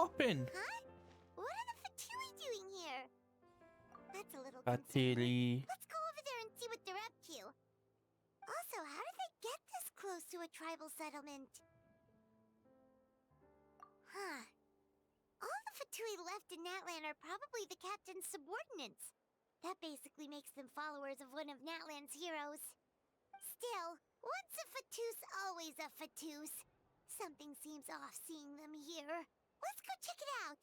popping? Huh? What are the Fatui doing here? That's a little Citlali. concerning. Let's go over there and see what they're up to. Also, how did they get this close to a tribal settlement? Huh. All the Fatui left in Natlan are probably the captain's subordinates. That basically makes them followers of one of Natlan's heroes. Still, once a Fatus, always a Fatus. Something seems off seeing them here. Let's go check it out.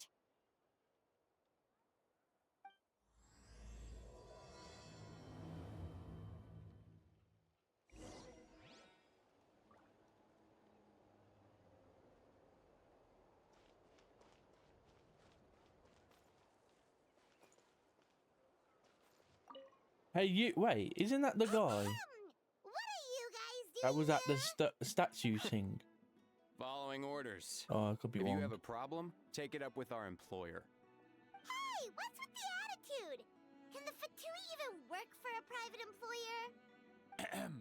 Hey, you, wait, isn't that the guy What are you guys doing that was at the here? statue thing? Following orders. Oh, I could be If wrong. you have a problem, take it up with our employer. Hey, what's with the attitude? Can the Fatui even work for a private employer?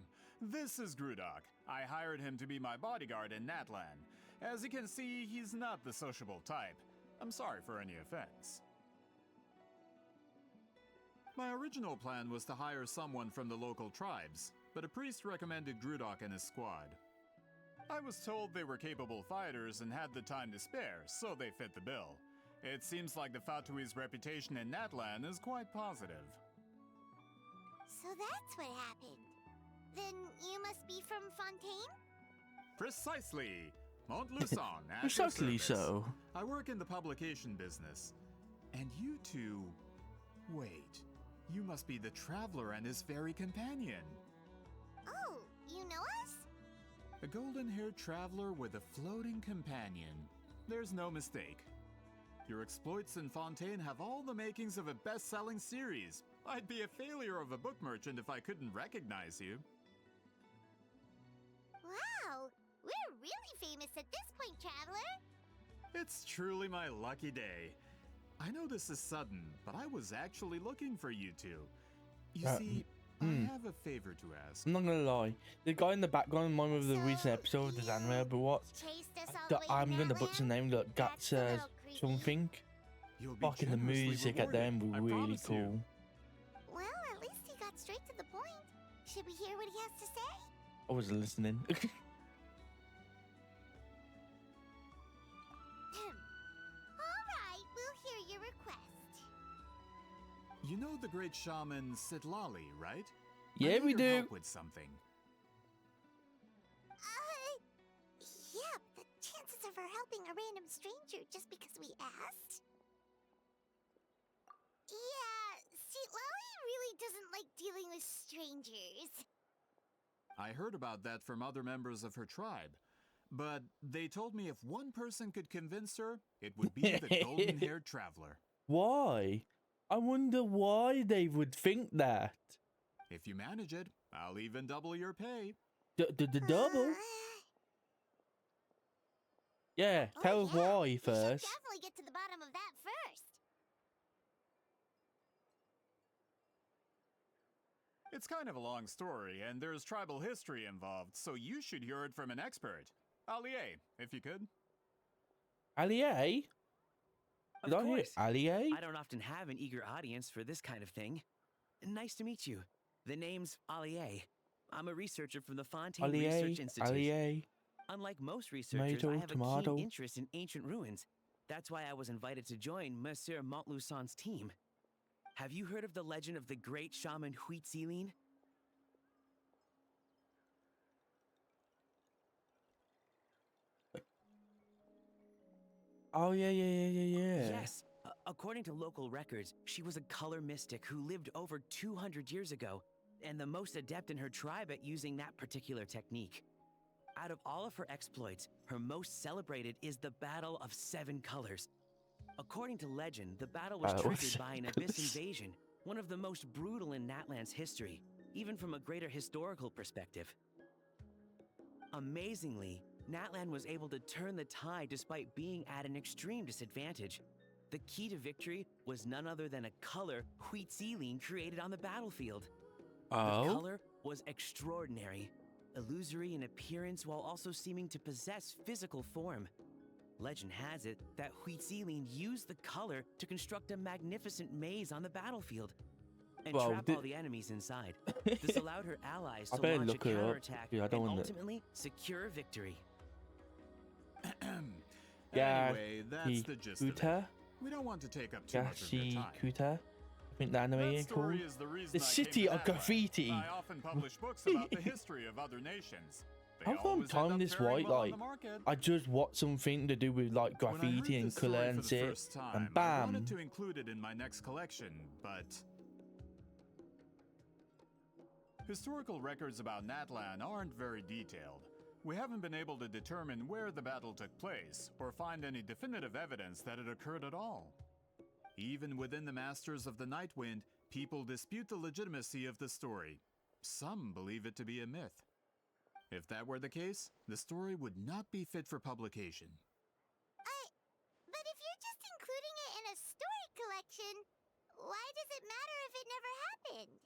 This is Grudok. I hired him to be my bodyguard in Natlan. As you can see, he's not the sociable type. I'm sorry for any offense. My original plan was to hire someone from the local tribes, but a priest recommended Grudok and his squad. I was told they were capable fighters and had the time to spare, so they fit the bill. It seems like the Fatui's reputation in Natlan is quite positive. So that's what happened. Then you must be from Fontaine? Precisely! Montluçon, at your Precisely service. so. I work in the publication business. And you two... Wait, you must be the traveler and his fairy companion. Oh, you know us? A golden-haired traveler with a floating companion. There's no mistake. Your exploits in Fontaine have all the makings of a best-selling series. I'd be a failure of a book merchant if I couldn't recognize you. Wow, we're really famous at this point, Traveler. It's truly my lucky day. I know this is sudden, but I was actually looking for you two. You see, I have a favor to ask. I'm not gonna lie. The guy in the background reminded me of the So recent episode of the anime, but what? Chased us all the way to I'm gonna butcher the Natlan? name. Look, That's that's a little creepy. something. You'll be Fucking the generously music at the end rewarded, was I really promise you. cool. Well, at least he got straight to the point. Should we hear what he has to say? I wasn't listening. All right, we'll hear your request. You know the great shaman Citlali, right? Yeah, I need we your do. help with something. Yeah, the chances of her helping a random stranger just because we asked? Yeah, Citlali really doesn't like dealing with strangers. I heard about that from other members of her tribe. But they told me if one person could convince her, it would be the golden-haired traveler. Why? I wonder why they would think that. If you manage it, I'll even double your pay. The double? Yeah, tell us why We should first. definitely get to the bottom of that first. It's kind of a long story, and there's tribal history involved, so you should hear it from an expert. Allier, if you could. Allier? Of Did I hear course. Allier? I don't often have an eager audience for this kind of thing. Nice to meet you. The name's Allier. I'm a researcher from the Fontaine Research Allier? Institute. Allier? Unlike most researchers, Tomato, I have a tomato. keen interest in ancient ruins. That's why I was invited to join Monsieur Montluçon's team. Have you heard of the legend of the great shaman Citlali? Oh, yeah. Yes. According to local records, she was a color mystic who lived over 200 years ago, and the most adept in her tribe at using that particular technique. Out of all of her exploits, her most celebrated is the Battle of Seven Colors. According to legend, the battle was Battle of triggered by an Seven abyss Colours. invasion, one of the most brutal in Natlan's history, even from a greater historical perspective. Amazingly, Natlan was able to turn the tide despite being at an extreme disadvantage. The key to victory was none other than a color Citlali created on the battlefield. The Oh? color was extraordinary, illusory in appearance while also seeming to possess physical form. Legend has it that Huitzilin used the color to construct a magnificent maze on the battlefield and Well, trap all the enemies inside. This allowed her allies I to better launch a look it up. counterattack Yeah, I and don't want to. ultimately secure victory. Anyway, that's the gist of it. Kuta? We don't want to take up too much of your Gashi time. Kuta? I think the anime That is story called. is the reason The I came City to of that land. Graffiti. I often publish books about the history of other nations. They How come always end time up this faring right? well on Like, the market. I just watched something to do with like When I heard graffiti and this story color for and the shit, first time, and I wanted bam. to include it in my next collection, but historical records about Natlan aren't very detailed. We haven't been able to determine where the battle took place, or find any definitive evidence that it occurred at all. Even within the Masters of the Nightwind, people dispute the legitimacy of the story. Some believe it to be a myth. If that were the case, the story would not be fit for publication. But if you're just including it in a story collection, why does it matter if it never happened?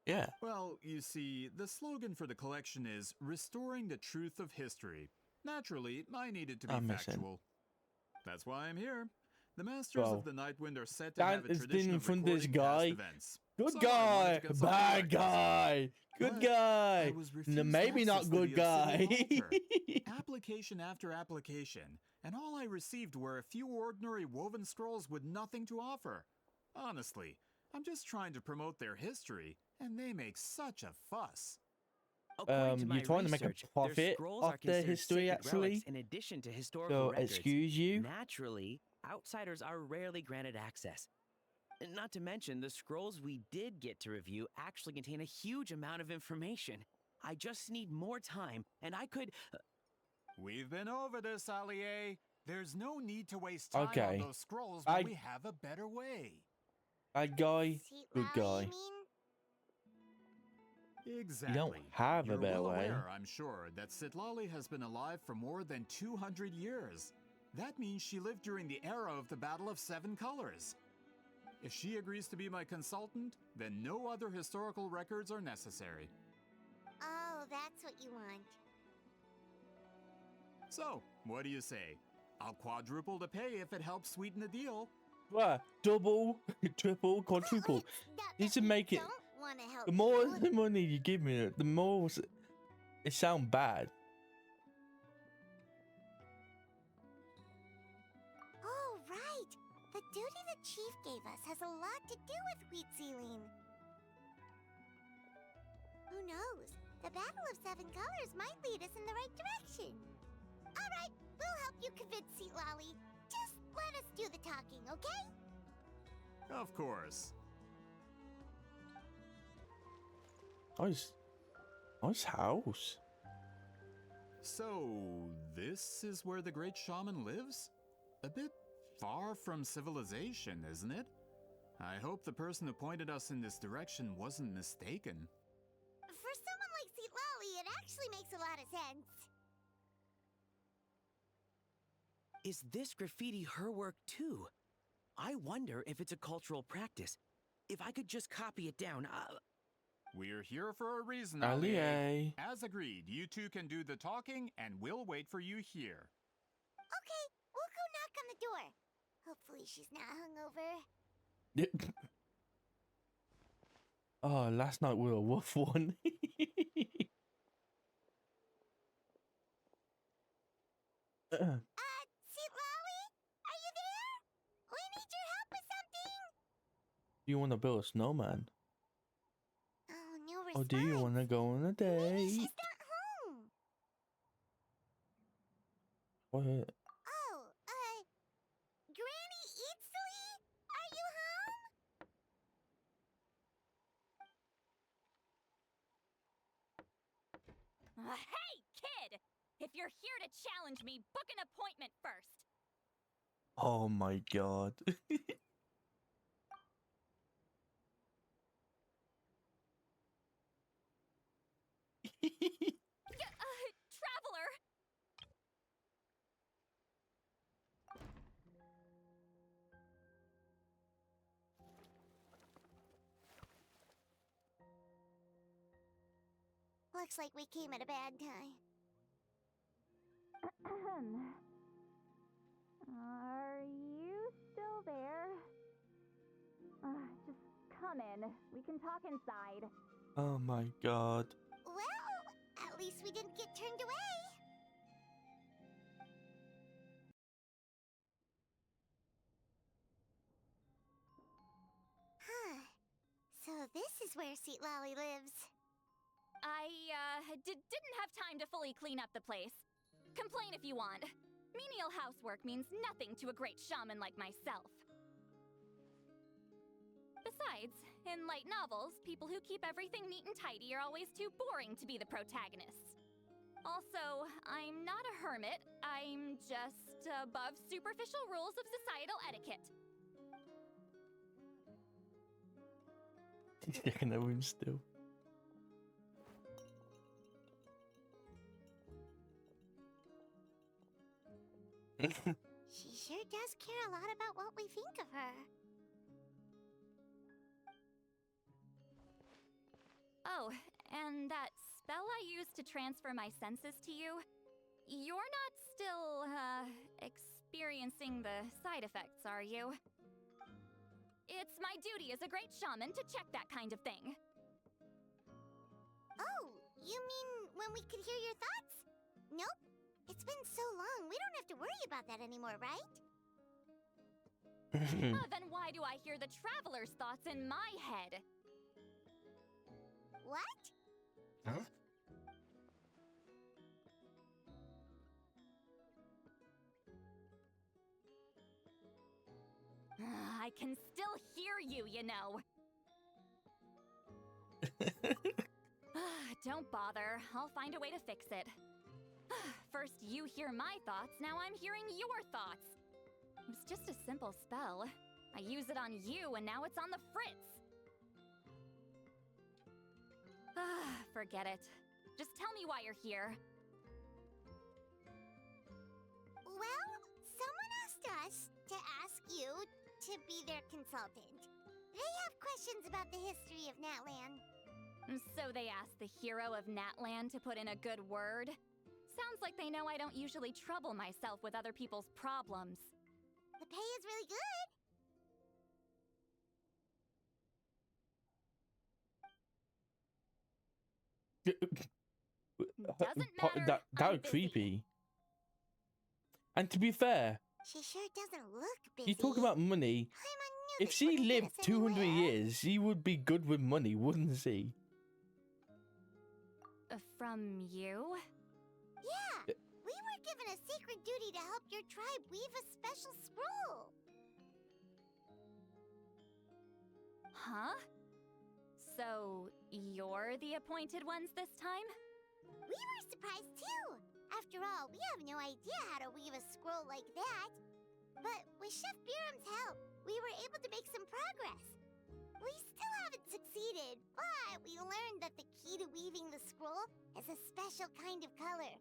Yeah. Well, you see, the slogan for the collection is Restoring the Truth of History. Naturally, I needed to be I'm missing. factual. That's why I'm here. The Masters Well, of the Nightwind are set to that have a has tradition been of from this recording past guy. events. Good So I wanted guy, to consult the bad records. guy, good But guy. I was No, refused maybe access not to good the guy. obsidian altar. Application after application, and all I received were a few ordinary woven scrolls with nothing to offer. Honestly, I'm just trying to promote their history, and they make such a fuss. According to my You're trying to make a research, their profit scrolls off are their considered history, sacred actually. relics in addition to historical So, records. excuse you. Naturally, outsiders are rarely granted access. Not to mention, the scrolls we did get to review actually contain a huge amount of information. I just need more time, and I could... We've been over this, Allier. There's no need to waste time Okay. on those scrolls when I- we have a better way. Bad guy, good Citlali, guy. you mean? Exactly. have a You're better well way. aware, I'm sure, that Citlali has been alive for more than 200 years. That means she lived during the era of the Battle of Seven Colors. If she agrees to be my consultant, then no other historical records are necessary. Oh, that's what you want. So, what do you say? I'll quadruple the pay if it helps sweeten the deal. What? Double, triple, quadruple. Need to make it. Don't want to help The more you. the money you give me, the more it sounds bad. Oh, right. The duty the chief gave us has a lot to do with Huitzilin. Who knows? The Battle of Seven Colors might lead us in the right direction. All right, we'll help you convince Citlali. Just let us do the talking, okay? Of course. Nice house. So, this is where the great shaman lives? A bit far from civilization, isn't it? I hope the person who pointed us in this direction wasn't mistaken. For someone like Citlali, it actually makes a lot of sense. Is this graffiti her work too? I wonder if it's a cultural practice. If I could just copy it down, We're here for a reason, Allier. Allier. As agreed, you two can do the talking, and we'll wait for you here. Okay, we'll go knock on the door. Hopefully she's not hungover. Oh, last night we were a rough one. Citlali? Are you there? We need your help with something. Do you want to build a snowman? Oh, no response. Or do you want to go on a Maybe she's date? not home. What? Oh, Granny Citlali? Are you home? Hey, kid! If you're here to challenge me, book an appointment first. Oh my god. Traveler! Looks like we came at a bad time. Are you still there? Just come in. We can talk inside. Oh my god. Well, at least we didn't get turned away. Huh. So this is where Citlali lives. I, didn't have time to fully clean up the place. Complain if you want. Menial housework means nothing to a great shaman like myself. Besides, in light novels, people who keep everything neat and tidy are always too boring to be the protagonists. Also, I'm not a hermit. I'm just above superficial rules of societal etiquette. He's checking the room still. She sure does care a lot about what we think of her. Oh, and that spell I used to transfer my senses to you? You're not still, experiencing the side effects, are you? It's my duty as a great shaman to check that kind of thing. Oh, you mean when we could hear your thoughts? Nope. It's been so long, we don't have to worry about that anymore, right? Then why do I hear the traveler's thoughts in my head? What? Huh? I can still hear you, you know. Don't bother. I'll find a way to fix it. First you hear my thoughts, now I'm hearing your thoughts. It was just a simple spell. I use it on you, and now it's on the fritz. Forget it. Just tell me why you're here. Well, someone asked us to ask you to be their consultant. They have questions about the history of Natlan. So they asked the hero of Natlan to put in a good word? Sounds like they know I don't usually trouble myself with other people's problems. The pay is really good. Doesn't matter. That I'm was busy. creepy. And to be fair, She sure doesn't look busy. you talk about money. I'm If she lived 200 years, she would be good with money, wouldn't she? From you? Yeah, we were given a sacred duty to help your tribe weave a special scroll. Huh? So, you're the appointed ones this time? We were surprised too. After all, we have no idea how to weave a scroll like that. But with Chef Biram's help, we were able to make some progress. We still haven't succeeded, but we learned that the key to weaving the scroll is a special kind of color.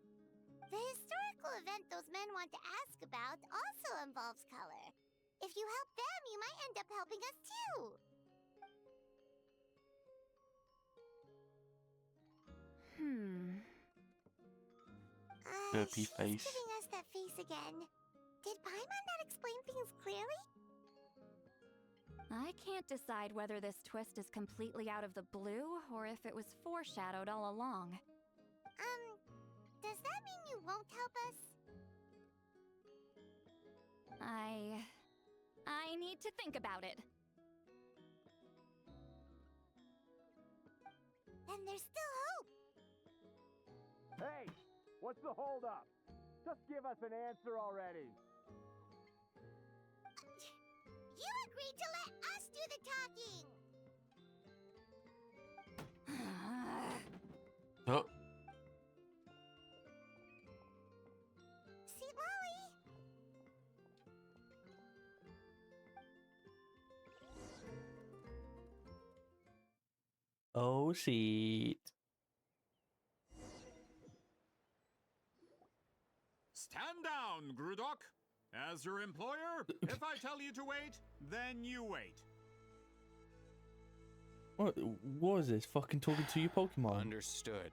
The historical event those men want to ask about also involves color. If you help them, you might end up helping us too. Derpy She's face. giving us that face again. Did Paimon not explain things clearly? I can't decide whether this twist is completely out of the blue or if it was foreshadowed all along. Does that mean you won't help us? I need to think about it. Then there's still hope. Hey, what's the holdup? Just give us an answer already. You agreed to let us do the talking. Oh, Citlali! oh shit. Stand down, Grudok. As your employer, if I tell you to wait, then you wait. What was this? Fucking talking to your Pokemon? Understood.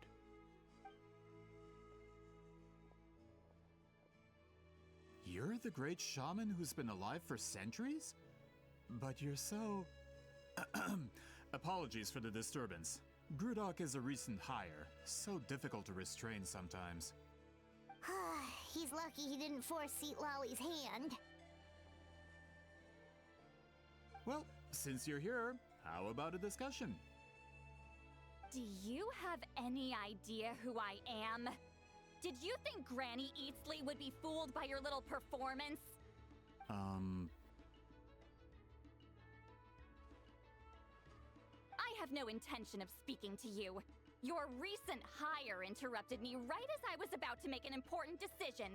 You're You're the great shaman who's been alive for centuries? But you're so... Apologies for the disturbance. Grudok is a recent hire, so difficult to restrain sometimes. He's lucky he didn't force Citlali's hand. Well, since you're here, how about a discussion? Do you have any idea who I am? Did you think Granny Eatsley would be fooled by your little performance? I have no intention of speaking to you. Your recent hire interrupted me right as I was about to make an important decision.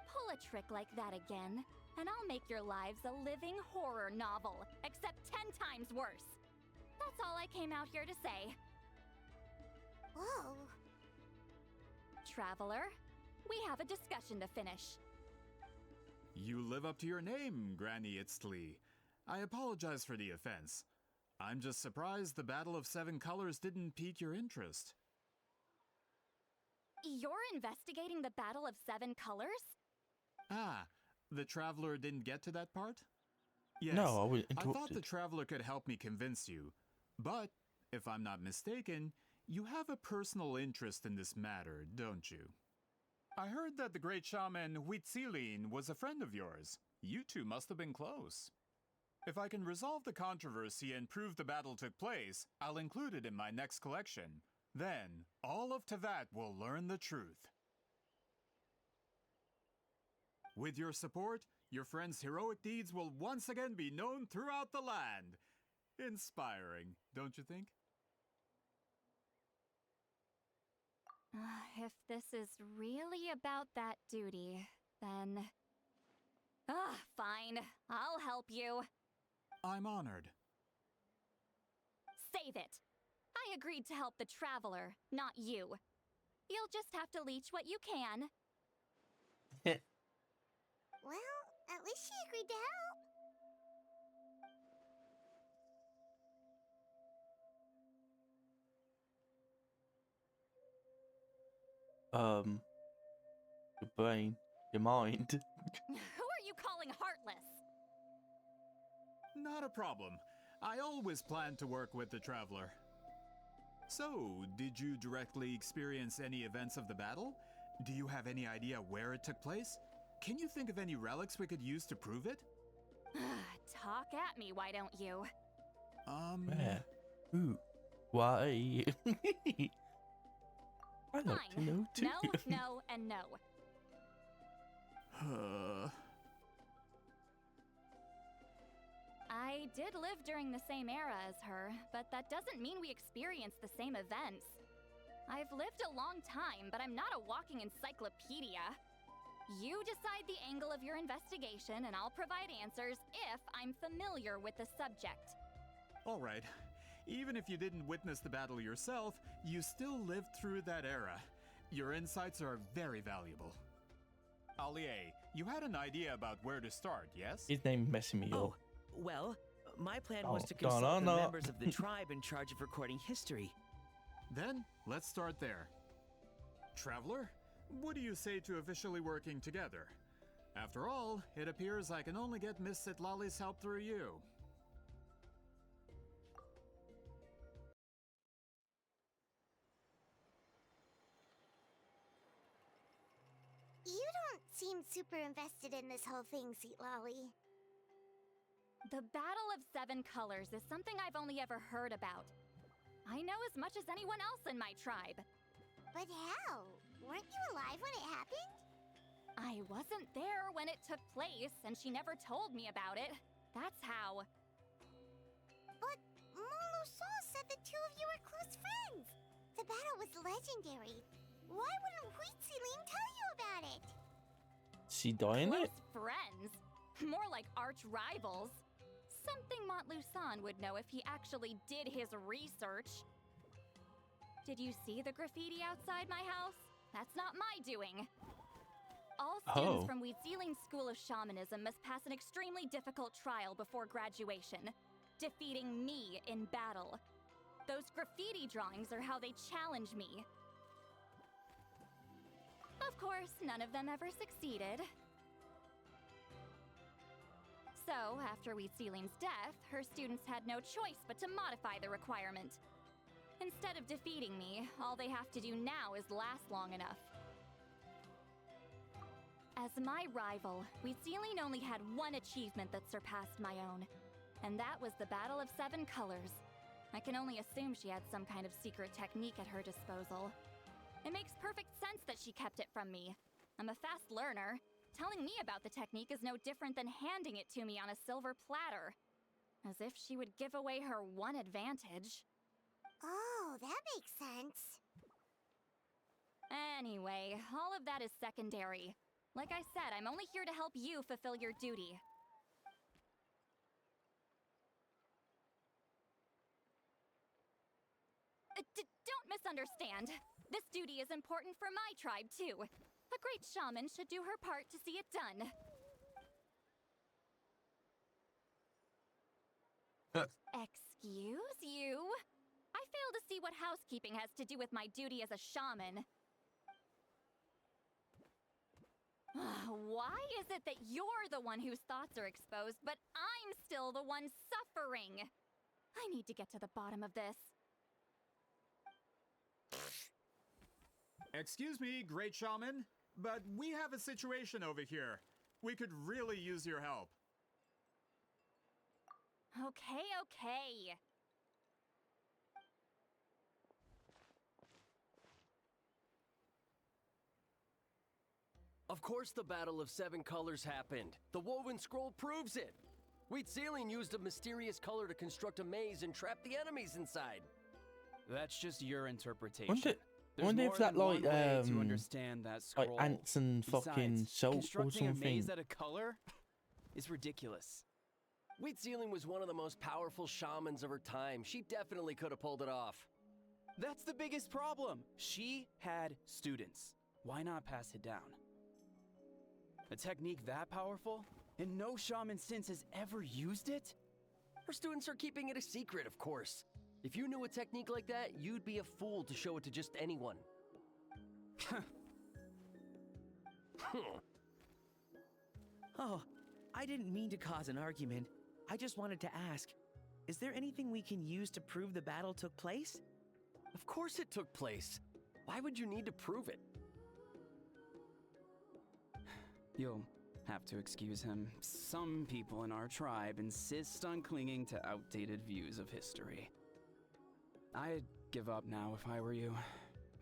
Pull a trick like that again, and I'll make your lives a living horror novel, except 10 times worse. That's all I came out here to say. Whoa. Traveler, we have a discussion to finish. You live up to your name, Granny Itztli. I apologize for the offense. I'm just surprised the Battle of Seven Colors didn't pique your interest. You're investigating the Battle of Seven Colors? Ah, the Traveler didn't get to that part? Yes, No, I was I thought interrupted. the Traveler could help me convince you. But, if I'm not mistaken, you have a personal interest in this matter, don't you? I heard that the great shaman Huitzilin was a friend of yours. You two must have been close. If I can resolve the controversy and prove the battle took place, I'll include it in my next collection. Then, all of Tevat will learn the truth. With your support, your friend's heroic deeds will once again be known throughout the land. Inspiring, don't you think? If this is really about that duty, then... fine. I'll help you. I'm honored. Save it. I agreed to help the Traveler, not you. You'll just have to leech what you can. Well, at least she agreed to help. Your brain, your mind. Who are you calling heartless? Not a problem. I always plan to work with the Traveler. So, did you directly experience any events of the battle? Do you have any idea where it took place? Can you think of any relics we could use to prove it? Talk at me, why don't you? Where? Who? Why? I'd like to Fine. know too. No, no, and no. I did live during the same era as her, but that doesn't mean we experienced the same events. I've lived a long time, but I'm not a walking encyclopedia. You decide the angle of your investigation, and I'll provide answers if I'm familiar with the subject. All right. Even if you didn't witness the battle yourself, you still lived through that era. Your insights are very valuable. Allier, you had an idea about where to start, yes? His name messing me Oh, up. well, my plan was Oh, to no, consult no, the no. members of the tribe in charge of recording history. Then, let's start there. Traveler, what do you say to officially working together? After all, it appears I can only get Miss Citlali's help through you. You don't seem super invested in this whole thing, Citlali. The Battle of Seven Colors is something I've only ever heard about. I know as much as anyone else in my tribe. But how? Weren't you alive when it happened? I wasn't there when it took place, and she never told me about it. That's how. But Molusa said the two of you were close friends. The battle was legendary. Why wouldn't Huitzilin tell you about it? She dying it? Close friends? More like arch rivals. Something Montluçon would know if he actually did his research. Did you see the graffiti outside my house? That's not my doing. All students Oh. from Huitzilin School of Shamanism must pass an extremely difficult trial before graduation, defeating me in battle. Those graffiti drawings are how they challenge me. Of course, none of them ever succeeded. So, after Ceiling's death, her students had no choice but to modify the requirement. Instead of defeating me, all they have to do now is last long enough. As my rival, Ceiling only had one achievement that surpassed my own, and that was the Battle of 7 Colors. I can only assume she had some kind of secret technique at her disposal. It makes perfect sense that she kept it from me. I'm a fast learner. Telling me about the technique is no different than handing it to me on a silver platter. As if she would give away her one advantage. Oh, that makes sense. Anyway, all of that is secondary. Like I said, I'm only here to help you fulfill your duty. Don't misunderstand. This duty is important for my tribe, too. A great shaman should do her part to see it done. Excuse you? I fail to see what housekeeping has to do with my duty as a shaman. Why is it that you're the one whose thoughts are exposed, but I'm still the one suffering? I need to get to the bottom of this. Excuse me, Great Shaman, but we have a situation over here. We could really use your help. Okay. Of course the Battle of 7 Colors happened. The woven scroll proves it. Ceiling used a mysterious color to construct a maze and trap the enemies inside. That's just your interpretation. Wonder if There's that more like than one way to understand that scroll. like ants and fucking Besides, salt or constructing a something. maze out of color is ridiculous. Ceiling was one of the most powerful shamans of her time. She definitely could have pulled it off. That's the biggest problem. She had students. Why not pass it down? A technique that powerful, and no shaman since has ever used it? Her students are keeping it a secret, of course. If you knew a technique like that, you'd be a fool to show it to just anyone. Oh, I didn't mean to cause an argument. I just wanted to ask, is there anything we can use to prove the battle took place? Of course it took place. Why would you need to prove it? You'll have to excuse him. Some people in our tribe insist on clinging to outdated views of history. I'd give up now if I were you.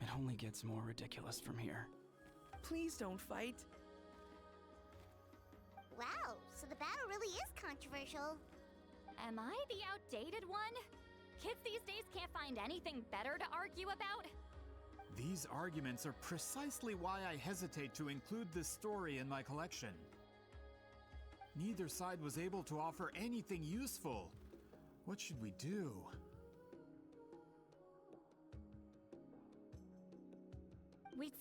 It only gets more ridiculous from here. Please don't fight. Wow, so the battle really is controversial. Am I the outdated one? Kids these days can't find anything better to argue about? These arguments are precisely why I hesitate to include this story in my collection. Neither side was able to offer anything useful. What should we do?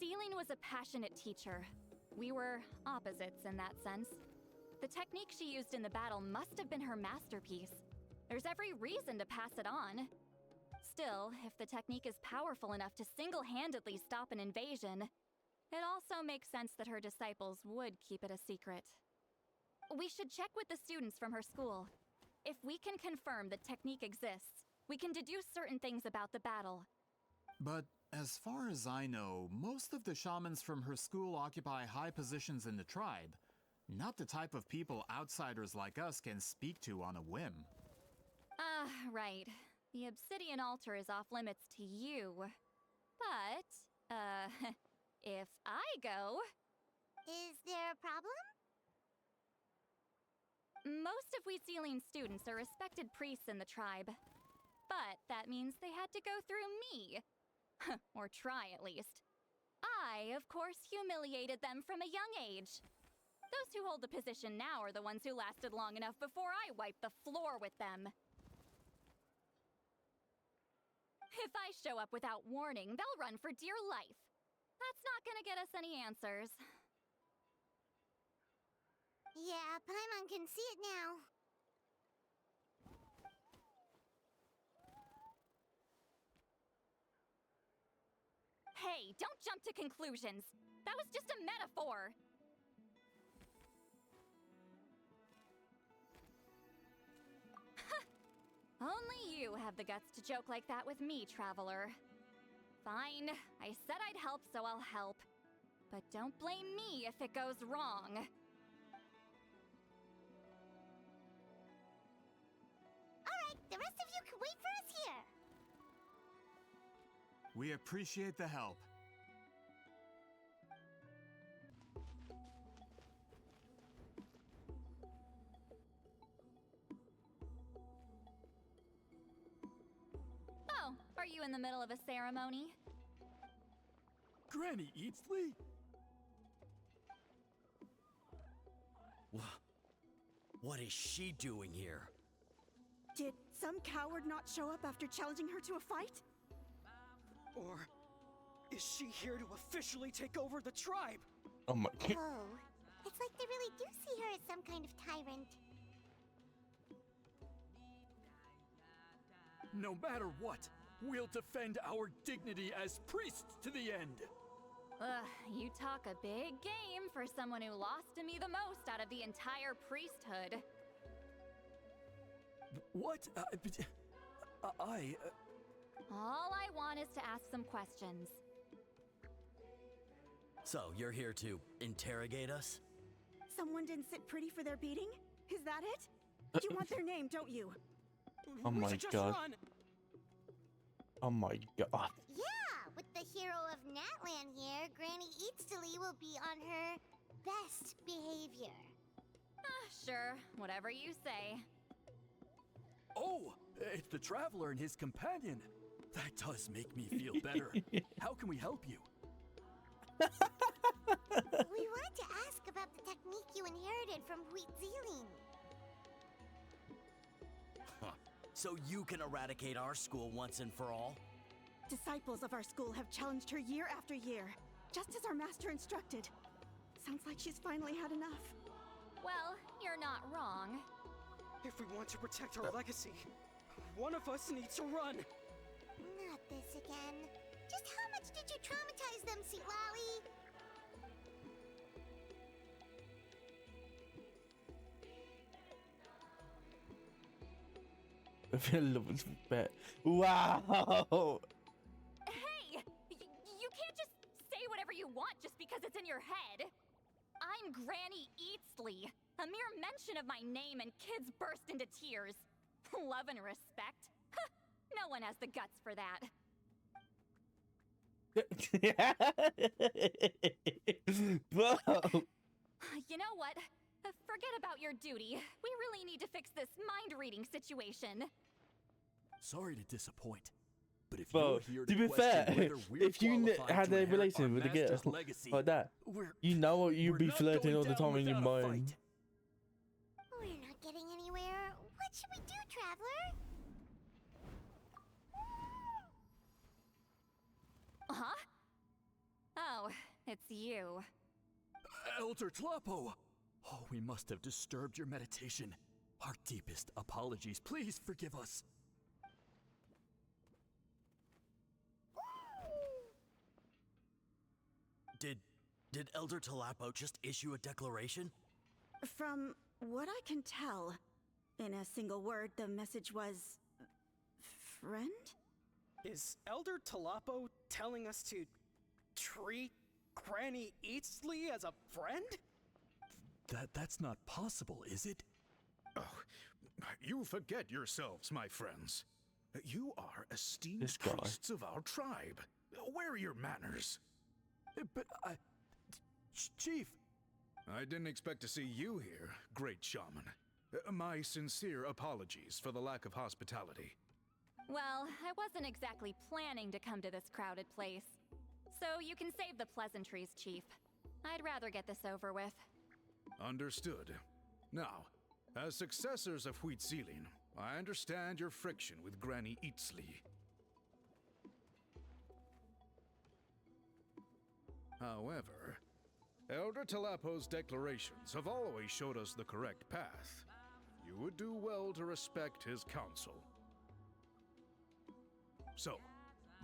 Ceiling was a passionate teacher. We were opposites in that sense. The technique she used in the battle must have been her masterpiece. There's every reason to pass it on. Still, if the technique is powerful enough to single-handedly stop an invasion, it also makes sense that her disciples would keep it a secret. We should check with the students from her school. If we can confirm the technique exists, we can deduce certain things about the battle. But as far as I know, most of the shamans from her school occupy high positions in the tribe. Not the type of people outsiders like us can speak to on a whim. Right. The obsidian altar is off limits to you. But, if I go... Is there a problem? Most of Ceiling's students are respected priests in the tribe. But that means they had to go through me. Or try, at least. I, of course, humiliated them from a young age. Those who hold the position now are the ones who lasted long enough before I wiped the floor with them. If I show up without warning, they'll run for dear life. That's not gonna get us any answers. Yeah, Paimon can see it now. Hey, don't jump to conclusions. That was just a metaphor. Only you have the guts to joke like that with me, Traveler. Fine, I said I'd help, so I'll help. But don't blame me if it goes wrong. Alright, the rest of you can wait for us here. We appreciate the help. Oh, are you in the middle of a ceremony? Granny Eatsley? What is she doing here? Did some coward not show up after challenging her to a fight? Or is she here to officially take over the tribe? Oh my. Oh, it's like they really do see her as some kind of tyrant. No matter what, we'll defend our dignity as priests to the end. Ugh, you talk a big game for someone who lost to me the most out of the entire priesthood. What? All I want is to ask some questions. So, you're here to interrogate us? Someone didn't sit pretty for their beating? Is that it? You want their name, don't you? Oh We my should just god. run. Oh my god. Yeah, with the hero of Natlan here, Granny Eatsley will be on her best behavior. Sure, whatever you say. Oh, it's the Traveler and his companion. That does make me feel better. How can we help you? We wanted to ask about the technique you inherited from Huitziling. So you can eradicate our school once and for all? Disciples of our school have challenged her year after year, just as our master instructed. Sounds like she's finally had enough. Well, you're not wrong. If we want to protect our legacy, one of us needs to run. Not this again. Just how much did you traumatize them, Citlali? I feel a little bit. Wow. Hey! You can't just say whatever you want just because it's in your head. I'm Granny Eatsley. A mere mention of my name and kids burst into tears. Love and respect? Huh, no one has the guts for that. Bro. You know what? Forget about your duty. We really need to fix this mind-reading situation. Sorry to disappoint, but if Bro, you're here to to be question fair, whether we're if you qualified had to a inherit relationship our with a girl master's legacy, like that, we're you know you'd we're be not flirting going all the down time in your without a mind. fight. We're not getting anywhere. What should we do, Traveler? Huh? Oh, it's you. Elder Tlapo! Oh, we must have disturbed your meditation. Our deepest apologies. Please forgive us. Did Elder Tlapo just issue a declaration? From what I can tell, in a single word, the message was... friend? Is Elder Tlapo telling us to treat Granny Eatsley as a friend? That's not possible, is it? Oh, you forget yourselves, my friends. You are esteemed This guy. priests of our tribe. Where are your manners? But Chief! I didn't expect to see you here, great shaman. My sincere apologies for the lack of hospitality. Well, I wasn't exactly planning to come to this crowded place. So you can save the pleasantries, Chief. I'd rather get this over with. Understood. Now, as successors of Huitziling, I understand your friction with Granny Eatsley. However, Elder Tlapo's declarations have always showed us the correct path. You would do well to respect his counsel. So,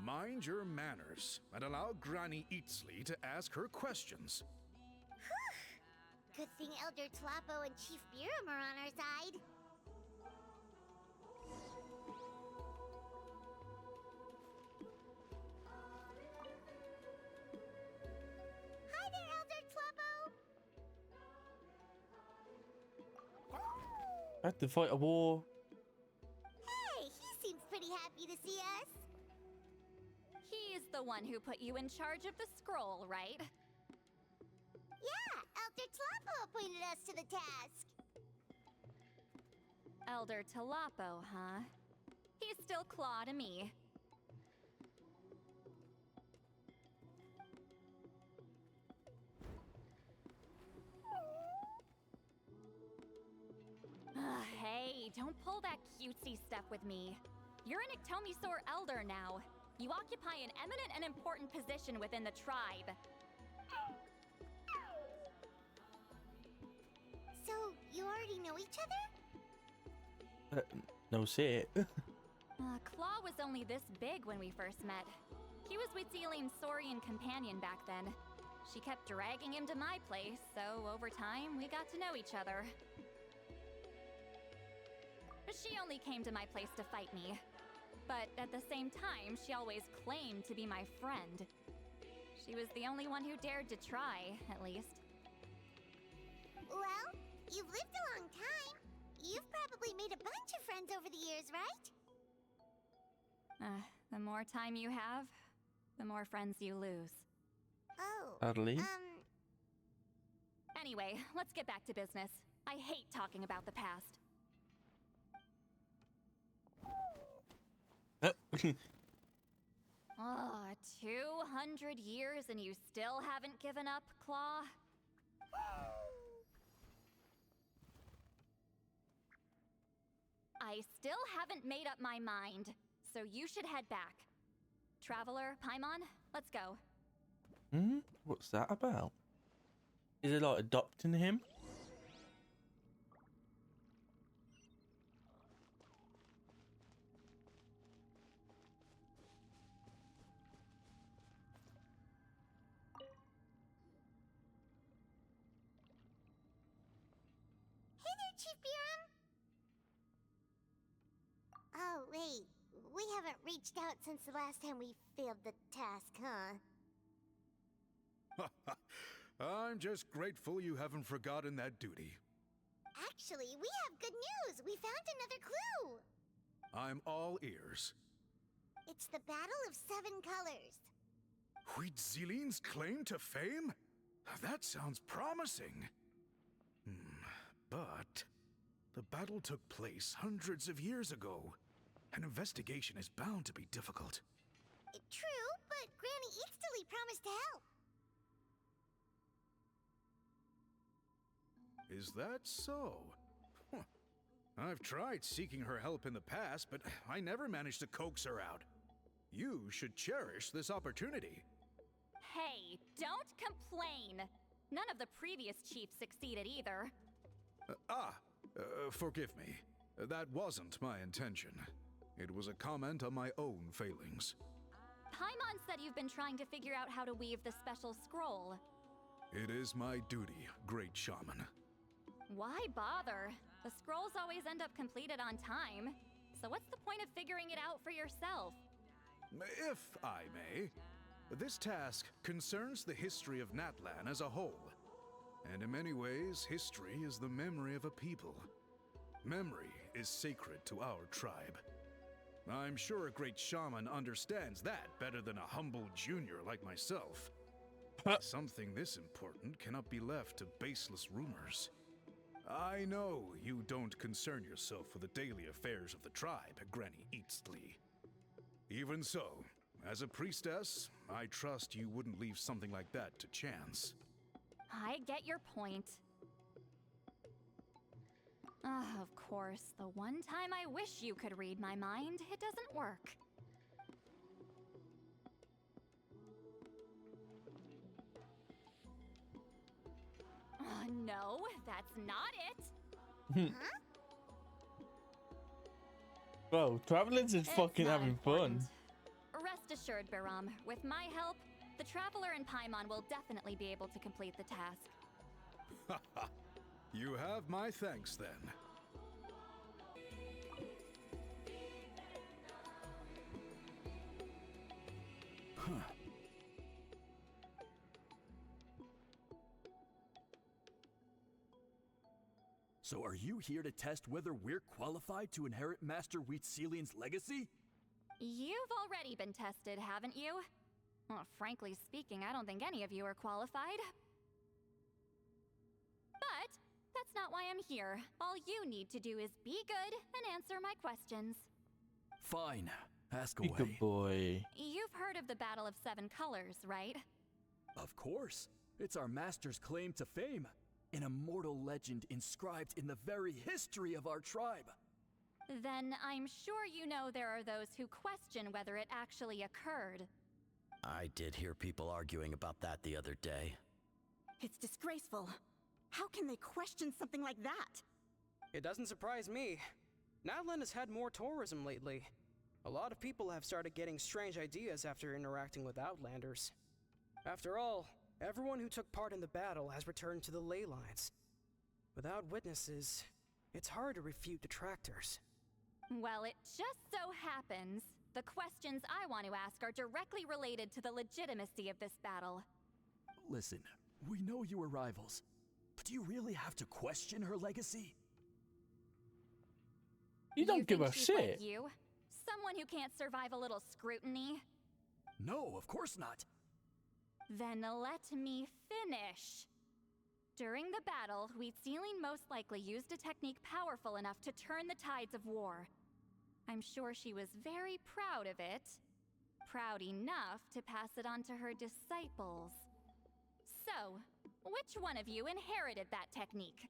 mind your manners and allow Granny Eatsley to ask her questions. Good thing Elder Tlapo and Chief Biram are on our side. Had to fight a war. Hey, he seems pretty happy to see us. He's the one who put you in charge of the scroll, right? Yeah, Elder Tlapo appointed us to the task. Elder Tlapo, huh? He's still Claw to me. Hey, don't pull that cutesy stuff with me. You're an Iktomisaur Elder now. You occupy an eminent and important position within the tribe. So, you already know each other? No shit. Claw was only this big when we first met. He was Witzilin's Saurian companion back then. She kept dragging him to my place, so over time, we got to know each other. She only came to my place to fight me. But at the same time, she always claimed to be my friend. She was the only one who dared to try, at least. Well, you've lived a long time. You've probably made a bunch of friends over the years, right? The more time you have, the more friends you lose. Oh. Sadly. Anyway, let's get back to business. I hate talking about the past. 200 years and you still haven't given up, Claw? I still haven't made up my mind, so you should head back. Traveler, Paimon, let's go. What's that about? Is it like adopting him? Hey there, Chief Biram. Oh, wait. We haven't reached out since the last time we failed the task, huh? I'm just grateful you haven't forgotten that duty. Actually, we have good news. We found another clue. I'm all ears. It's the Battle of Seven Colors. Huitzilin's claim to fame? That sounds promising. But the battle took place hundreds of years ago. An investigation is bound to be difficult. True, but Granny Eatstily promised to help. Is that so? Huh. I've tried seeking her help in the past, but I never managed to coax her out. You should cherish this opportunity. Hey, don't complain! None of the previous chiefs succeeded either. Forgive me. That wasn't my intention. It was a comment on my own failings. Paimon said you've been trying to figure out how to weave the special scroll. It is my duty, Great Shaman. Why bother? The scrolls always end up completed on time. So what's the point of figuring it out for yourself? If I may, this task concerns the history of Natlan as a whole. And in many ways, history is the memory of a people. Memory is sacred to our tribe. I'm sure a great shaman understands that better than a humble junior like myself. Something this important cannot be left to baseless rumors. I know you don't concern yourself with the daily affairs of the tribe, Granny Eatstily. Even so, as a priestess, I trust you wouldn't leave something like that to chance. I get your point. Of course, the one time I wish you could read my mind, it doesn't work. No, that's not it. Huh? Bro, travelers is fucking not having fun. Rest assured, Biram, with my help, the Traveler and Paimon will definitely be able to complete the task. You have my thanks then. So are you here to test whether we're qualified to inherit Master Wheatselian's legacy? You've already been tested, haven't you? Well, frankly speaking, I don't think any of you are qualified. But that's not why I'm here. All you need to do is be good and answer my questions. Fine. Ask Be away. good boy. You've heard of the Battle of Seven Colors, right? Of course. It's our master's claim to fame. An immortal legend inscribed in the very history of our tribe. Then I'm sure you know there are those who question whether it actually occurred. I did hear people arguing about that the other day. It's disgraceful. How can they question something like that? It doesn't surprise me. Natlan has had more tourism lately. A lot of people have started getting strange ideas after interacting with Outlanders. After all, everyone who took part in the battle has returned to the ley lines. Without witnesses, it's hard to refute detractors. Well, it just so happens the questions I want to ask are directly related to the legitimacy of this battle. Listen, we know you were rivals, but do you really have to question her legacy? You don't give think a she's shit. Like you? Someone who can't survive a little scrutiny? No, of course not. Then let me finish. During the battle, Wheatselian most likely used a technique powerful enough to turn the tides of war. I'm sure she was very proud of it. Proud enough to pass it on to her disciples. So, which one of you inherited that technique?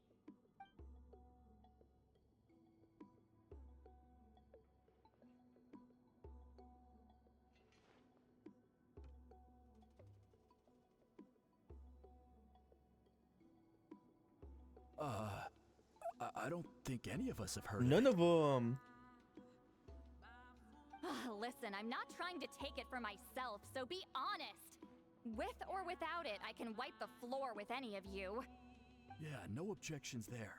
I don't think any of us have heard None of of them. Listen, I'm not trying to take it for myself, so be honest. With or without it, I can wipe the floor with any of you. Yeah, no objections there.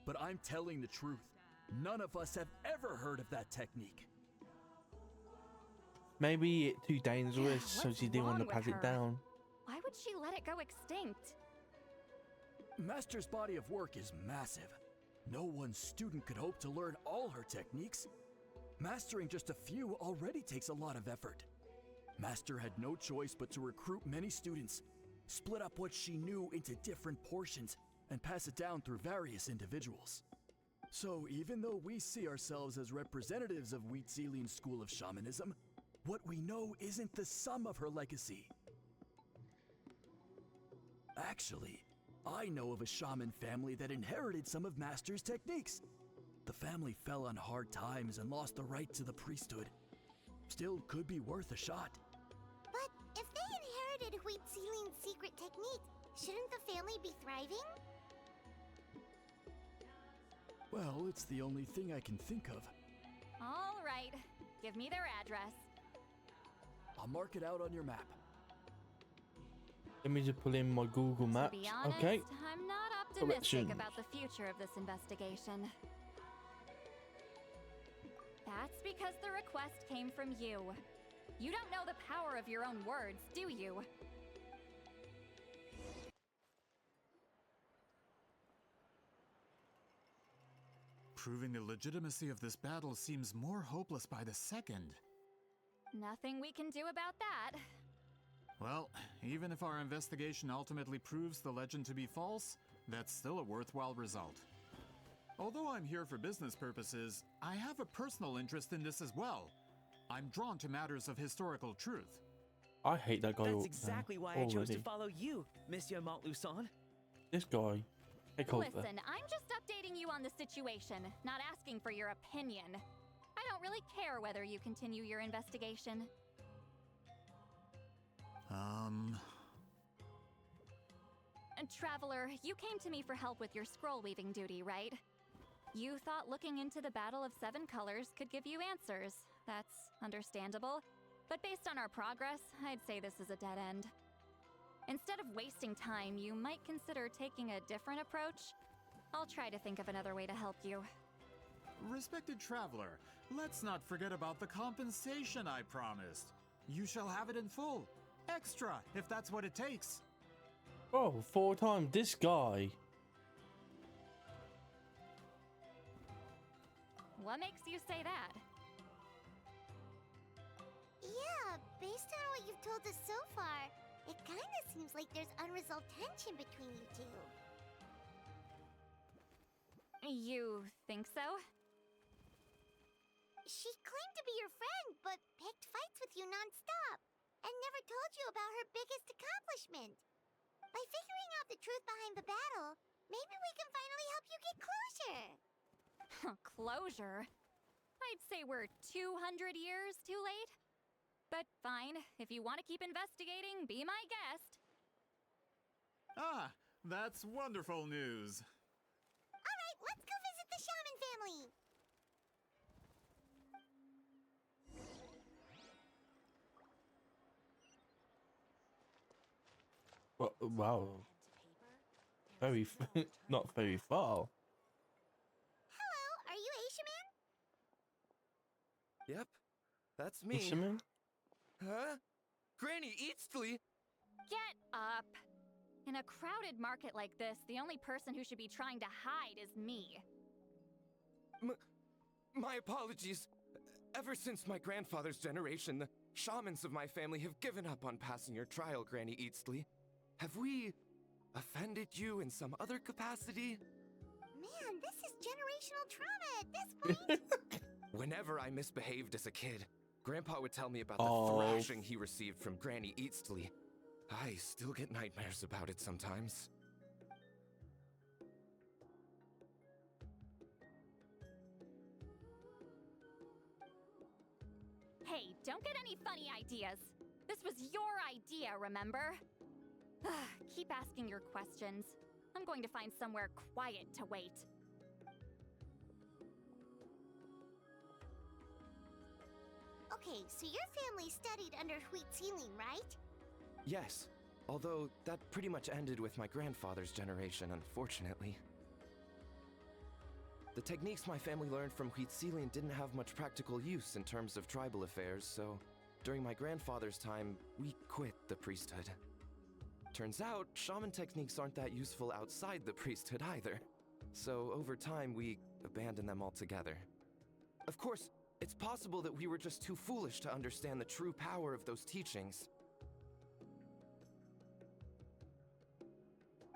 But I'm telling the truth. None of us have ever heard of that technique. Maybe it's too dangerous, so what's she didn't want to wrong pass with it her? down. Why would she let it go extinct? Master's body of work is massive. No one student could hope to learn all her techniques. Mastering just a few already takes a lot of effort. Master had no choice but to recruit many students, split up what she knew into different portions, and pass it down through various individuals. So even though we see ourselves as representatives of Wheatselian's school of shamanism, what we know isn't the sum of her legacy. Actually, I know of a shaman family that inherited some of Master's techniques. The family fell on hard times and lost the right to the priesthood. Still could be worth a shot. But if they inherited Wheatselian's secret technique, shouldn't the family be thriving? Well, it's the only thing I can think of. All right, give me their address. I'll mark it out on your map. Let me just pull in my Google To Maps. be honest, Okay. I'm not optimistic Directions. about the future of this investigation. That's because the request came from you. You don't know the power of your own words, do you? Proving the legitimacy of this battle seems more hopeless by the second. Nothing we can do about that. Well, even if our investigation ultimately proves the legend to be false, that's still a worthwhile result. Although I'm here for business purposes, I have a personal interest in this as well. I'm drawn to matters of historical truth. I hate that guy. That's exactly why I chose to already. follow you, Monsieur Montluçon. This guy. Take over. Listen, I'm just updating you on the situation, not asking for your opinion. I don't really care whether you continue your investigation. And Traveler, you came to me for help with your scroll weaving duty, right? You thought looking into the Battle of Seven Colors could give you answers. That's understandable. But based on our progress, I'd say this is a dead end. Instead of wasting time, you might consider taking a different approach. I'll try to think of another way to help you. Respected traveler, let's not forget about the compensation I promised. You shall have it in full. Extra, if that's what it takes. Oh, 4 times this guy. What makes you say that? Yeah, based on what you've told us so far, it kinda seems like there's unresolved tension between you two. You think so? She claimed to be your friend, but picked fights with you non-stop, and never told you about her biggest accomplishment. By figuring out the truth behind the battle, maybe we can finally help you get closure. Closure? I'd say we're 200 years too late. But fine, if you want to keep investigating, be my guest. Ah, that's wonderful news. Alright, let's go visit the shaman family. Well, wow. Very, not very far. Hello, are you Aisha Man? Yep, that's me. Fisherman? Huh? Granny Eatsley? Get up! In a crowded market like this, the only person who should be trying to hide is me. My apologies. Ever since my grandfather's generation, the shamans of my family have given up on passing your trial, Granny Eatsley. Have we offended you in some other capacity? Man, this is generational trauma at this point. Whenever I misbehaved as a kid, Grandpa would tell me about the thrashing he received from Granny Eatsley. I still get nightmares about it sometimes. Hey, don't get any funny ideas. This was your idea, remember? Keep asking your questions. I'm going to find somewhere quiet to wait. Okay, so your family studied under Wheat Ceiling, right? Yes, although that pretty much ended with my grandfather's generation, unfortunately. The techniques my family learned from Wheat Ceiling didn't have much practical use in terms of tribal affairs, so during my grandfather's time, we quit the priesthood. Turns out, shaman techniques aren't that useful outside the priesthood either. So over time, we abandoned them altogether. Of course, it's possible that we were just too foolish to understand the true power of those teachings.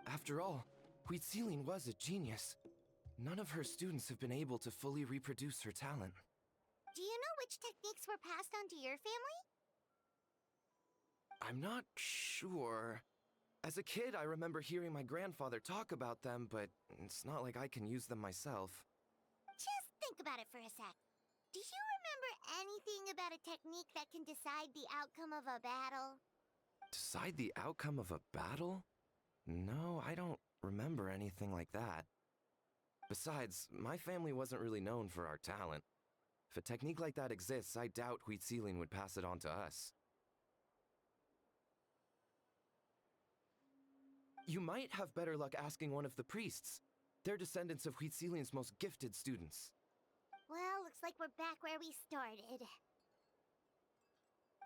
After all, Wheat Ceiling was a genius. None of her students have been able to fully reproduce her talent. Do you know which techniques were passed on to your family? I'm not sure. As a kid, I remember hearing my grandfather talk about them, but it's not like I can use them myself. Just think about it for a sec. Do you remember anything about a technique that can decide the outcome of a battle? Decide the outcome of a battle? No, I don't remember anything like that. Besides, my family wasn't really known for our talent. If a technique like that exists, I doubt Wheat Ceiling would pass it on to us. You might have better luck asking one of the priests. They're descendants of Wheat Ceiling's most gifted students. Well, looks like we're back where we started.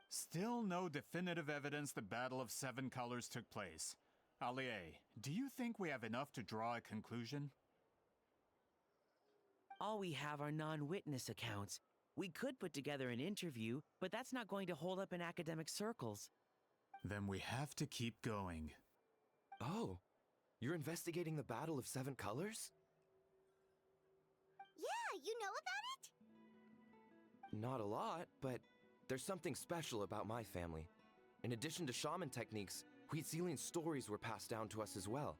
Still no definitive evidence the Battle of Seven Colors took place. Allie, do you think we have enough to draw a conclusion? All we have are non-witness accounts. We could put together an interview, but that's not going to hold up in academic circles. Then we have to keep going. Oh, you're investigating the Battle of Seven Colors? Yeah, you know about it? Not a lot, but there's something special about my family. In addition to shaman techniques, Wheat Ceiling's stories were passed down to us as well.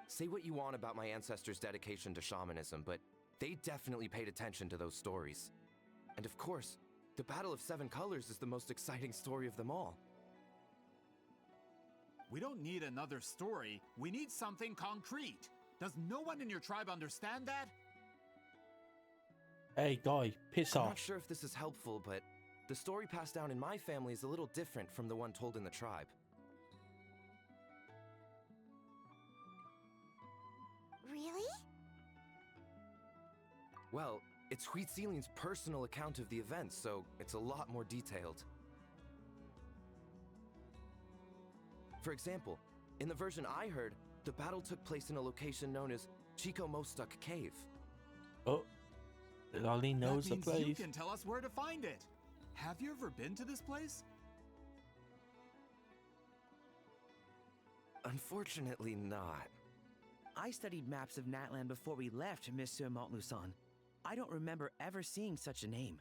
Say what you want about my ancestors' dedication to shamanism, but they definitely paid attention to those stories. And of course, the Battle of Seven Colors is the most exciting story of them all. We don't need another story. We need something concrete. Does no one in your tribe understand that? Hey, guy, piss I'm off. not sure if this is helpful, but the story passed down in my family is a little different from the one told in the tribe. Really? Well, it's Wheat Ceiling's personal account of the event, so it's a lot more detailed. For example, in the version I heard, the battle took place in a location known as Chico Mostuk Cave. Oh. Lolly knows that the means place. you can tell us where to find it. Have you ever been to this place? Unfortunately not. I studied maps of Natland before we left, Monsieur Montluçon. I don't remember ever seeing such a name.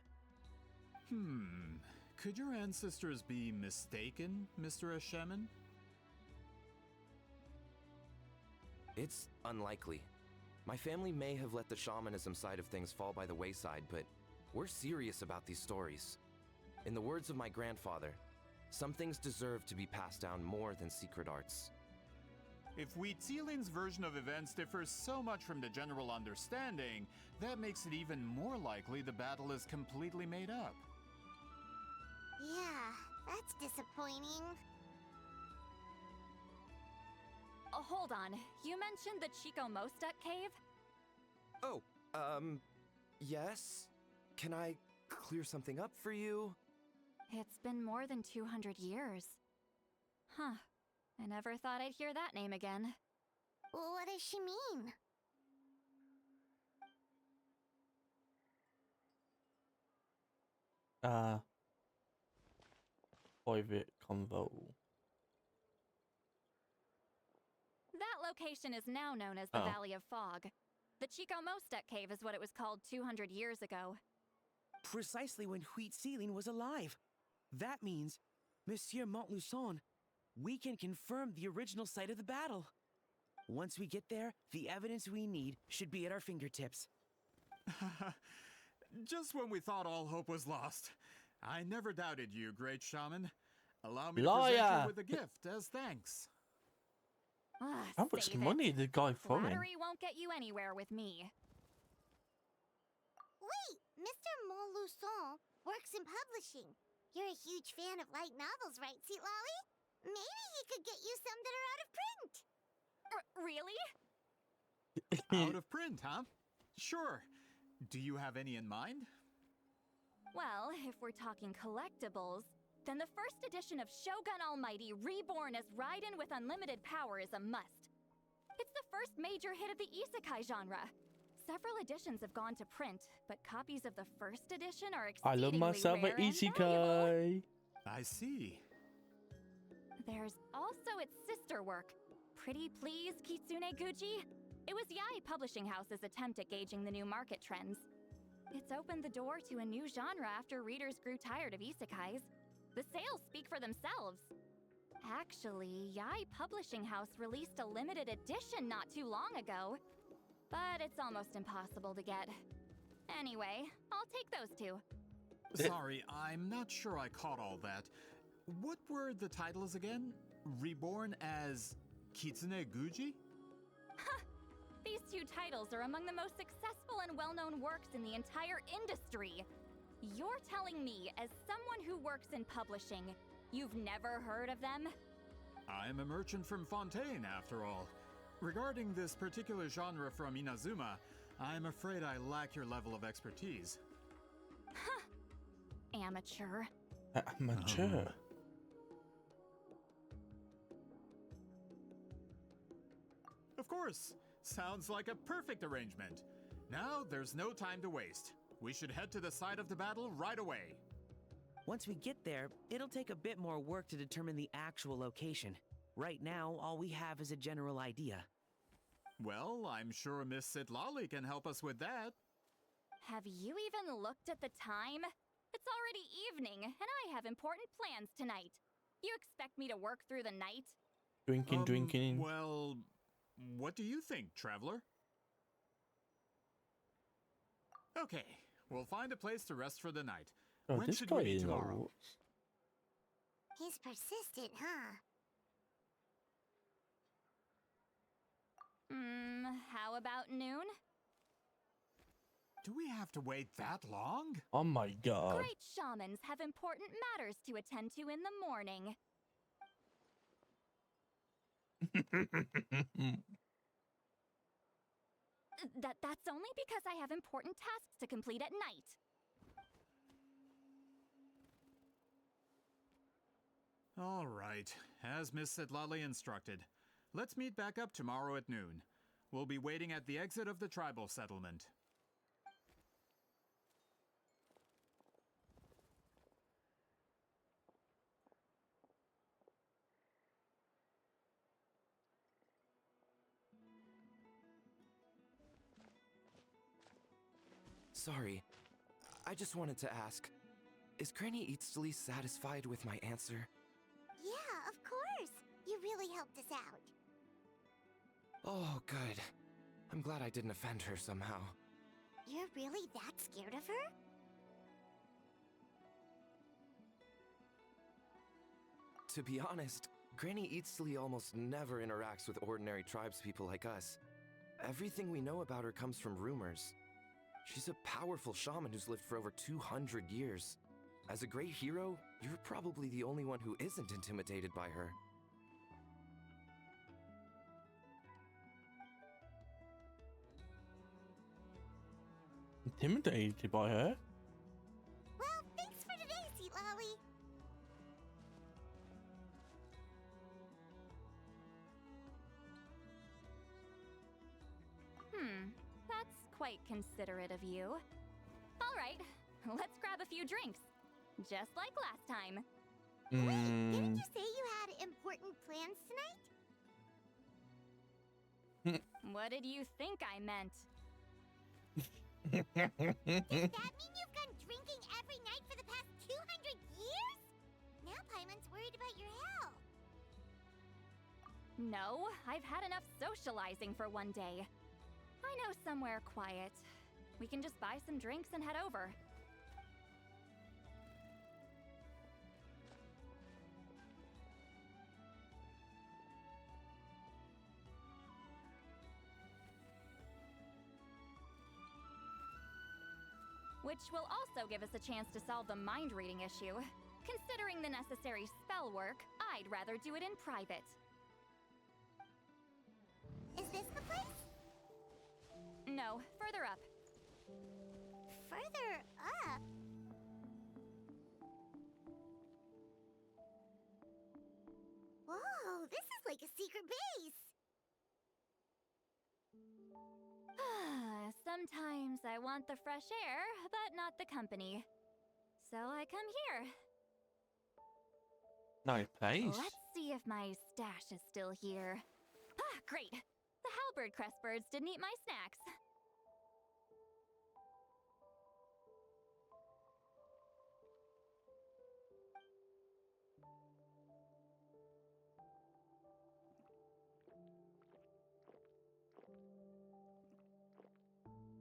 Could your ancestors be mistaken, Mr. Eshemin? It's unlikely. My family may have let the shamanism side of things fall by the wayside, but we're serious about these stories. In the words of my grandfather, some things deserve to be passed down more than secret arts. If Wheatsealing's version of events differs so much from the general understanding, that makes it even more likely the battle is completely made up. Yeah, that's disappointing. Oh, hold on. You mentioned the Chico Mostek cave? Oh, yes? Can I clear something up for you? It's been more than 200 years. Huh. I never thought I'd hear that name again. What does she mean? Private convo. That location is now known as the Valley of Fog. The Chico Mostek cave is what it was called 200 years ago. Precisely when Wheatsealing was alive. That means, Monsieur Montluçon, we can confirm the original site of the battle. Once we get there, the evidence we need should be at our fingertips. Just when we thought all hope was lost. I never doubted you, great shaman. Allow me to Liar. present you with a gift as thanks. How much money did the guy throw in? Flattery won't get you anywhere with me. Wait, Mr. Montluçon works in publishing. You're a huge fan of light novels, right, Citlali? Maybe he could get you some that are out of print. Really? Out of print, huh? Sure. Do you have any in mind? Well, if we're talking collectibles, then the first edition of Shogun Almighty reborn as Raiden with unlimited power is a must. It's the first major hit of the isekai genre. Several editions have gone to print, but copies of the first edition are I love exceedingly myself rare an and valuable. isekai. I see. There's also its sister work, Pretty Please Kitsune Gucci. It was Yai Publishing House's attempt at gauging the new market trends. It's opened the door to a new genre after readers grew tired of isekais. The sales speak for themselves. Actually, Yai Publishing House released a limited edition not too long ago, but it's almost impossible to get. Anyway, I'll take those two. Sorry, I'm not sure I caught all that. What were the titles again? Reborn as Kitsune Guji? These two titles are among the most successful and well-known works in the entire industry. You're telling me, as someone who works in publishing, you've never heard of them? I'm a merchant from Fontaine, after all. Regarding this particular genre from Inazuma, I'm afraid I lack your level of expertise. Amateur. Amateur. Of course. Sounds like a perfect arrangement. Now, there's no time to waste. We should head to the site of the battle right away. Once we get there, it'll take a bit more work to determine the actual location. Right now, all we have is a general idea. Well, I'm sure Miss Citlali can help us with that. Have you even looked at the time? It's already evening, and I have important plans tonight. You expect me to work through the night? Drinking. Well, what do you think, traveler? Okay, we'll find a place to rest for the night. Oh, When this should guy we meet tomorrow? knows. He's persistent, huh? How about noon? Do we have to wait that long? Oh my god. Great shamans have important matters to attend to in the morning. That's only because I have important tasks to complete at night. All right, as Miss Citlali instructed. Let's meet back up tomorrow at noon. We'll be waiting at the exit of the tribal settlement. sorry. I just wanted to ask, is Granny Eatsley satisfied with my answer? Yeah, of course. You really helped us out. Oh, good. I'm glad I didn't offend her somehow. You're really that scared of her? To be honest, Granny Eatsley almost never interacts with ordinary tribespeople like us. Everything we know about her comes from rumors. She's a powerful shaman who's lived for over 200 years. As a great hero, you're probably the only one who isn't intimidated by her. Intimidated by her? Well, thanks for today, Citlali. That's quite considerate of you. All right, let's grab a few drinks. Just like last time. Wait, didn't you say you had important plans tonight? What did you think I meant? Does that mean you've gone drinking every night for the past 200 years? Now Paimon's worried about your health. No, I've had enough socializing for one day. I know somewhere quiet. We can just buy some drinks and head over. Which will also give us a chance to solve the mind reading issue. Considering the necessary spell work, I'd rather do it in private. Is this the place? No, further up. Further up? Whoa, this is like a secret base. Sometimes I want the fresh air, but not the company. So I come here. Nice place. Let's see if my stash is still here. Ah, great! The halberd crest birds didn't eat my snacks.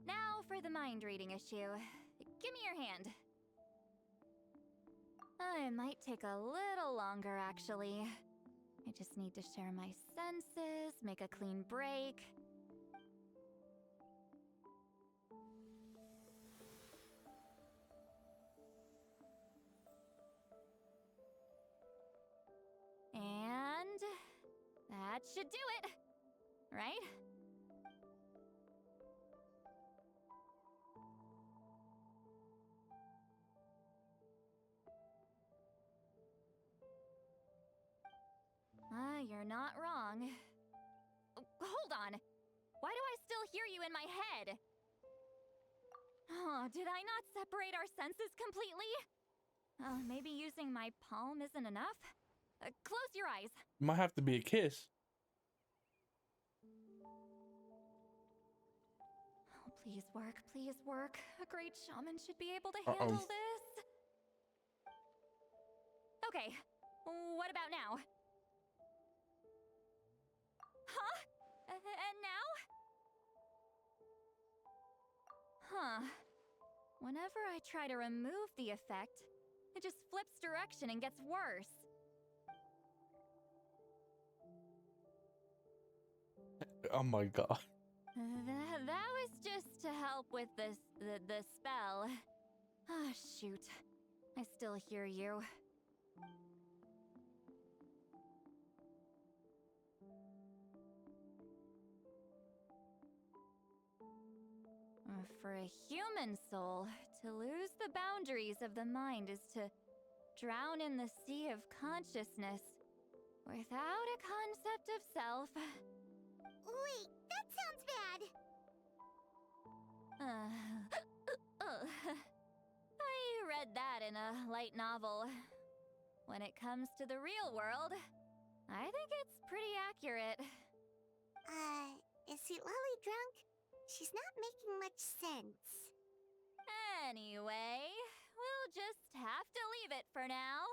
Now for the mind reading issue. Give me your hand. It might take a little longer, actually. I just need to share my senses, make a clean break. And that should do it, right? You're not wrong. Hold on. Why do I still hear you in my head? Oh, did I not separate our senses completely? Maybe using my palm isn't enough? Close your eyes. Might have to be a kiss. Oh, please work, please work. A great shaman should be able to handle this. Okay, what about now? Huh? And now? Huh. Whenever I try to remove the effect, it just flips direction and gets worse. Oh my god. That was just to help with the spell. Ah, shoot. I still hear you. For a human soul, to lose the boundaries of the mind is to drown in the sea of consciousness without a concept of self. Wait, that sounds bad. I read that in a light novel. When it comes to the real world, I think it's pretty accurate. Is Citlali drunk? She's not making much sense. Anyway, we'll just have to leave it for now.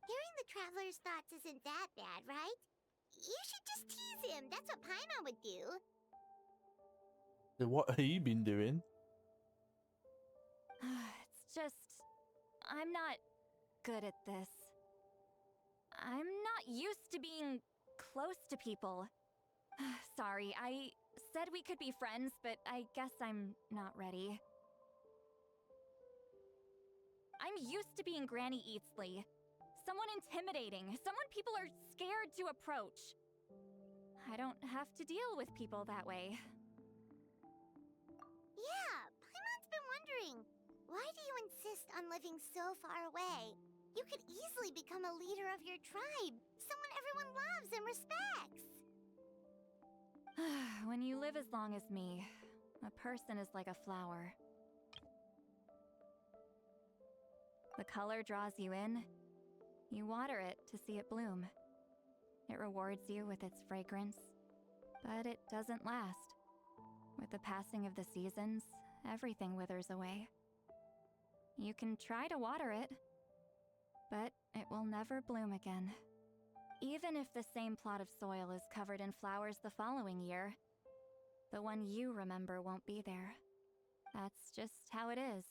Hearing the traveler's thoughts isn't that bad, right? You should just tease him. That's what Paimon would do. So what have you been doing? It's just, I'm not good at this. I'm not used to being close to people. Sorry, I said we could be friends, but I guess I'm not ready. I'm used to being Granny Eatsley. Someone intimidating, someone people are scared to approach. I don't have to deal with people that way. Yeah, Paimon's been wondering. Why do you insist on living so far away? You could easily become a leader of your tribe. Someone everyone loves and respects. When you live as long as me, a person is like a flower. The color draws you in. You water it to see it bloom. It rewards you with its fragrance, but it doesn't last. With the passing of the seasons, everything withers away. You can try to water it, but it will never bloom again. Even if the same plot of soil is covered in flowers the following year, the one you remember won't be there. That's just how it is.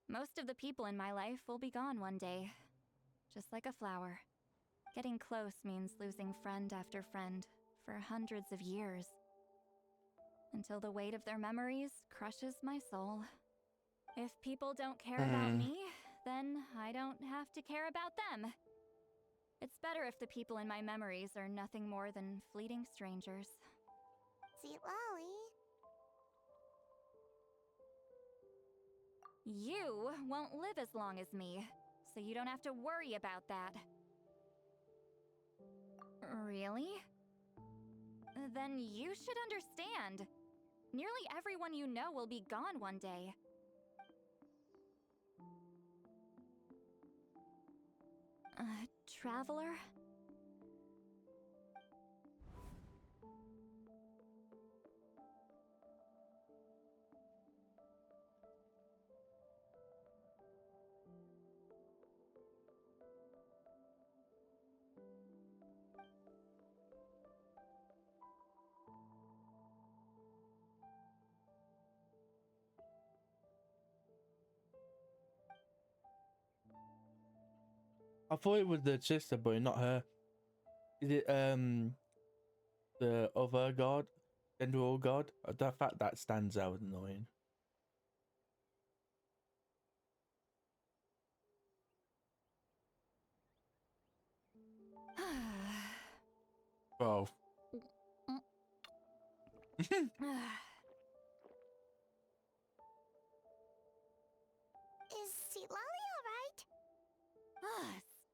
Most of the people in my life will be gone one day, just like a flower. Getting close means losing friend after friend for hundreds of years, until the weight of their memories crushes my soul. If people don't care about me, then I don't have to care about them. It's better if the people in my memories are nothing more than fleeting strangers. Citlali. You won't live as long as me, so you don't have to worry about that. Really? Then you should understand. Nearly everyone you know will be gone one day. Traveler? I thought it was the sister boy, not her. Is it the other god, general god? The fact that stands out annoying. Oh. Is Citlali alright?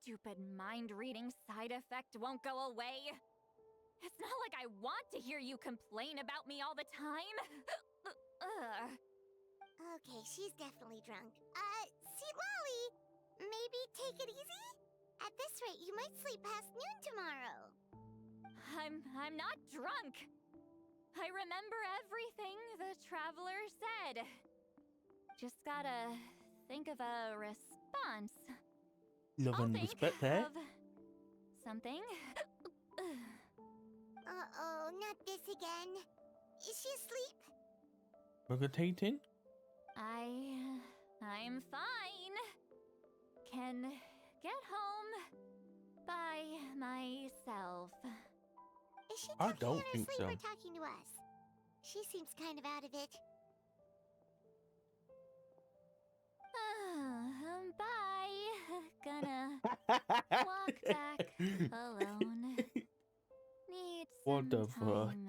Stupid mind-reading side effect won't go away. It's not like I want to hear you complain about me all the time. Okay, she's definitely drunk. Citlali, maybe take it easy? At this rate, you might sleep past noon tomorrow. I'm not drunk. I remember everything the traveler said. Just gotta think of a response. Love and respect, eh? Of something. Uh-oh, not this again. Is she asleep? Meditating? I'm fine. Can get home by myself. Is she I talking don't in her think sleep so. or talking to us? She seems kind of out of it. Bye. Gonna walk back alone. Need What some the fuck? time